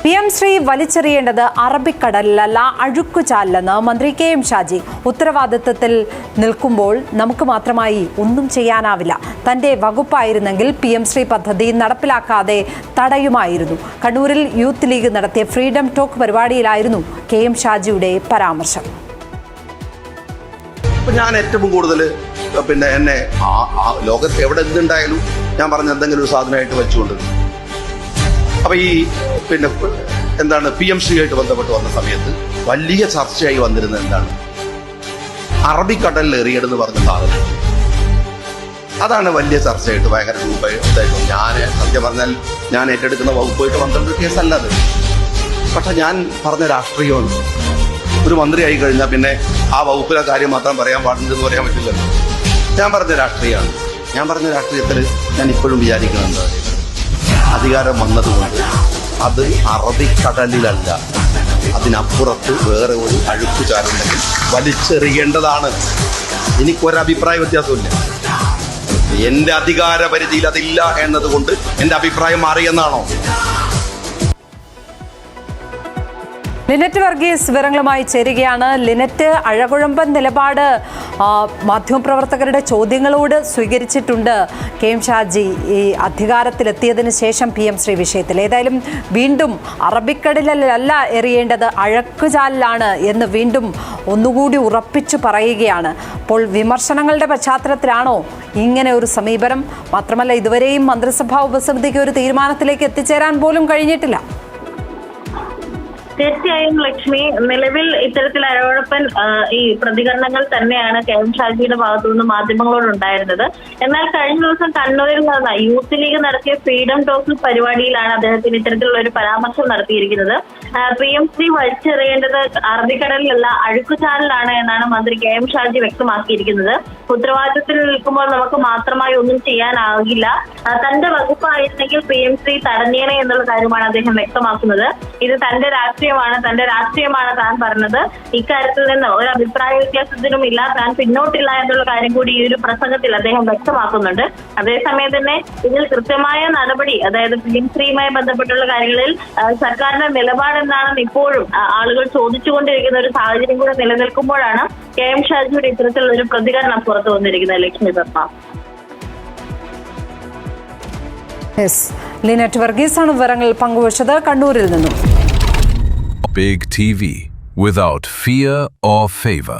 PM Shri വലിച്ചെറിയേണ്ടത് അറബിക്കടലിലല്ല അഴുക്കുചാലിലെന്ന് മന്ത്രി KM Shaji. ഉത്തരവാദിത്തത്തിൽ നിൽക്കുമ്പോൾ നമുക്ക് മാത്രമായി ഒന്നും ചെയ്യാനാവില്ല. തന്റെ വകുപ്പായിരുന്നെങ്കിൽ PM ശ്രീ പദ്ധതി നടപ്പിലാക്കാതെ തടയുമായിരുന്നു. കണ്ണൂരിൽ യൂത്ത് ലീഗ് നടത്തിയ ഫ്രീഡം ടോക്ക് പരിപാടിയിലായിരുന്നു KM ഷാജിയുടെ പരാമർശം. ഞാൻ ഏറ്റവും കൂടുതൽ എന്നെ ലോകത്ത് എവിടെ എന്തുണ്ടായാലും ഞാൻ പറഞ്ഞ എന്തെങ്കിലും ഒരു സാധനമായിട്ട് വെച്ചുകൊണ്ട് അപ്പൊ ഈ PM ശ്രീയായിട്ട് ബന്ധപ്പെട്ട് വന്ന സമയത്ത് വലിയ ചർച്ചയായി വന്നിരുന്നത് എന്താണ്, അറബിക്കടലിൽ എറിയടെന്ന് പറഞ്ഞ സാധനം. അതാണ് വലിയ ചർച്ചയായിട്ട് ഭയങ്കര രൂപമായിട്ട് ഞാൻ സത്യം പറഞ്ഞാൽ ഞാൻ ഏറ്റെടുക്കുന്ന വകുപ്പായിട്ട് 12 കേസല്ല അത്. പക്ഷെ ഞാൻ പറഞ്ഞ രാഷ്ട്രീയമാണ്. ഒരു മന്ത്രിയായി കഴിഞ്ഞാൽ പിന്നെ ആ വകുപ്പിലെ കാര്യം മാത്രം പറയാൻ പാടുണ്ടെന്ന് പറയാൻ പറ്റില്ലല്ലോ. ഞാൻ പറഞ്ഞ രാഷ്ട്രീയമാണ്. ഞാൻ പറഞ്ഞ രാഷ്ട്രീയത്തിൽ ഞാൻ ഇപ്പോഴും വിചാരിക്കുന്നുണ്ട്, അധികാരം വന്നതുകൊണ്ട് അത് അറബിക്കടലിലല്ല, അതിനപ്പുറത്ത് വേറെ ഒരു അഴുക്കുചാലുണ്ടെങ്കിൽ വലിച്ചെറിയേണ്ടതാണ്. എനിക്കൊരഭിപ്രായ വ്യത്യാസമില്ല. എന്റെ അധികാര പരിധിയിൽ അതില്ല എന്നതുകൊണ്ട് എന്റെ അഭിപ്രായം മാറിയെന്നാണോ? ലിനറ്റ് വർഗീസ് വിവരങ്ങളുമായി ചേരുകയാണ്. ലിനറ്റ്, അഴകുഴമ്പൻ നിലപാട് മാധ്യമപ്രവർത്തകരുടെ ചോദ്യങ്ങളോട് സ്വീകരിച്ചിട്ടുണ്ട് KM ഷാജി ഈ അധികാരത്തിലെത്തിയതിനു ശേഷം PM ശ്രീ വിഷയത്തിൽ. ഏതായാലും വീണ്ടും അറബിക്കടലിലല്ല എറിയേണ്ടത് അഴുക്കുചാലിലാണ് എന്ന് വീണ്ടും ഒന്നുകൂടി ഉറപ്പിച്ചു പറയുകയാണ്. അപ്പോൾ വിമർശനങ്ങളുടെ പശ്ചാത്തലത്തിലാണോ ഇങ്ങനെ ഒരു സമീപനം? മാത്രമല്ല, ഇതുവരെയും മന്ത്രിസഭാ ഉപസമിതിക്ക് ഒരു തീരുമാനത്തിലേക്ക് എത്തിച്ചേരാൻ പോലും കഴിഞ്ഞിട്ടില്ല. തീർച്ചയായും ലക്ഷ്മി, നിലവിൽ ഇത്തരത്തിൽ അഴകുഴപ്പൻ ഈ പ്രതികരണങ്ങൾ തന്നെയാണ് KM ഷാജിയുടെ ഭാഗത്തുനിന്ന് മാധ്യമങ്ങളോട് ഉണ്ടായിരുന്നത്. എന്നാൽ കഴിഞ്ഞ ദിവസം കണ്ണൂരിൽ നടന്ന യൂത്ത് ലീഗ് നടത്തിയ ഫ്രീഡം ടോക്ക് പരിപാടിയിലാണ് അദ്ദേഹത്തിന് ഇത്തരത്തിലുള്ള ഒരു പരാമർശം നടത്തിയിരിക്കുന്നത്. PM ശ്രീ വലിച്ചെറിയേണ്ടത് അറബിക്കടലിലല്ല അഴുക്കുചാലിലാണ് എന്നാണ് മന്ത്രി KM ഷാജി വ്യക്തമാക്കിയിരിക്കുന്നത്. ഉത്തരവാദിത്തത്തിൽ നിൽക്കുമ്പോൾ നമുക്ക് മാത്രമായി ഒന്നും ചെയ്യാനാകില്ല. തന്റെ വകുപ്പായിരുന്നെങ്കിൽ PM ശ്രീ തടഞ്ഞേനെ എന്നുള്ള കാര്യമാണ് അദ്ദേഹം വ്യക്തമാക്കുന്നത്. ഇത് തന്റെ രാഷ്ട്രീയമാണ് താൻ പറഞ്ഞത്. ഇക്കാര്യത്തിൽ നിന്ന് ഒരു അഭിപ്രായ വ്യത്യാസത്തിനും ഇല്ല, താൻ പിന്നോട്ടില്ല എന്നുള്ള കാര്യം കൂടി ഈ ഒരു പ്രസംഗത്തിൽ അദ്ദേഹം വ്യക്തമാക്കുന്നുണ്ട്. അതേസമയം തന്നെ ഇതിൽ കൃത്യമായ നടപടി, അതായത് PM ശ്രീയുമായി ബന്ധപ്പെട്ടുള്ള കാര്യങ്ങളിൽ സർക്കാരിന്റെ നിലപാട് എന്താണെന്ന് ഇപ്പോഴും ആളുകൾ ചോദിച്ചുകൊണ്ടിരിക്കുന്ന ഒരു സാഹചര്യം കൂടെ നിലനിൽക്കുമ്പോഴാണ് KM ഷാജിയുടെ ഇത്തരത്തിലുള്ള ഒരു പ്രതികരണം പുറത്തു വന്നിരിക്കുന്നത്. ലക്ഷ്മി പത്മ. ലിനറ്റ് വർഗീസ് ആണ് വിവരങ്ങൾ പങ്കുവച്ചത് കണ്ണൂരിൽ നിന്നും. Big TV, without fear or favor.